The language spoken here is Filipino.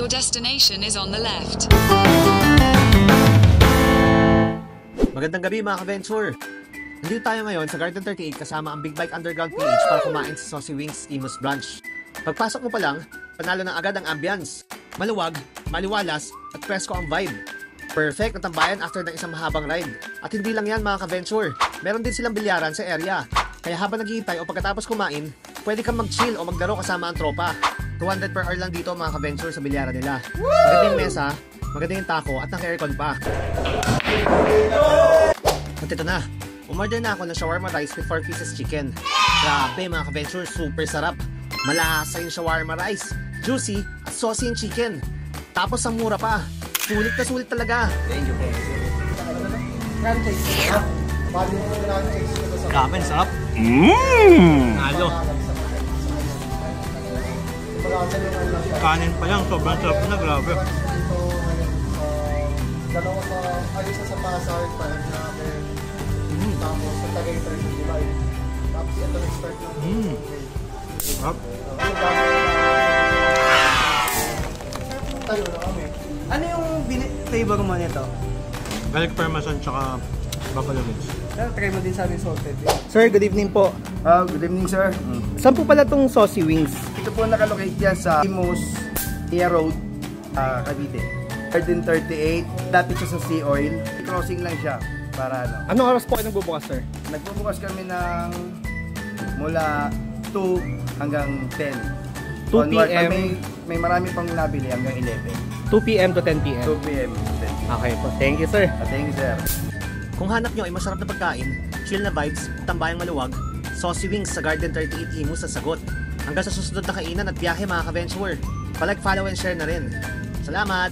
Your destination is on the left. Magandang gabi mga ka-venture! Nandito tayo ngayon sa Garden 38 kasama ang Big Bike Underground PH para kumain sa Saucy Wings Imus Branch. Pagpasok mo pa lang, panalo na agad ang ambience. Maluwag, maliwalas, at presko ang vibe. Perfect ang tambayan after ng isang mahabang ride. At hindi lang yan mga ka-venture, meron din silang bilyaran sa area. Kaya habang naghihintay o pagkatapos kumain, pwede kang mag-chill o maglaro kasama ang tropa. 200 per hour lang dito mga ka-venture sa bilyaran nila. Maganda yung mesa, maganda yung taco at naka-aircon pa. At ito na, umorder na ako ng shawarma rice with 4 pieces chicken. Grabe mga ka-venture, super sarap. Malasa yung shawarma rice, juicy at saucy yung chicken. Tapos ang mura pa, sulit na sulit talaga. Thank you po. Grabe, sarap. Halo. Kanin pa lang, sobrang sarap na, grabe. Dalawa sa ayos sa Pasay, parang namin. Tapos sa Tagaytay sa July. Tapos ito nag-start ng Sarap. tayo na kami. Ano yung flavor mo nito? Garlic parmesan tsaka buffalo wings. Try mo din sa amin salted. Sir, good evening po. Good evening sir. Saan po pala tong Saucy Wings? Ito po nakalocate yan sa Imus Air Road, Cavite. Garden 38, dati siya sa Sea Oil. Crossing lang siya para ano. Anong oras po kayo nagbubukas, sir? Nagbubukas kami ng mula 2 hanggang 10. 2 Onward, PM. May marami pang nabili hanggang 11. 2 p.m. to 10 p.m. 2 p.m. Okay po. Thank you, sir. Thank you sir. Kung hanap nyo ay masarap na pagkain, chill na vibes, tambayang maluwag, Saucy Wings sa Garden 38 Imus sa sagot. Hanggang sa susunod na kainan at biyahe mga ka-venture. Palike, follow and share na rin. Salamat!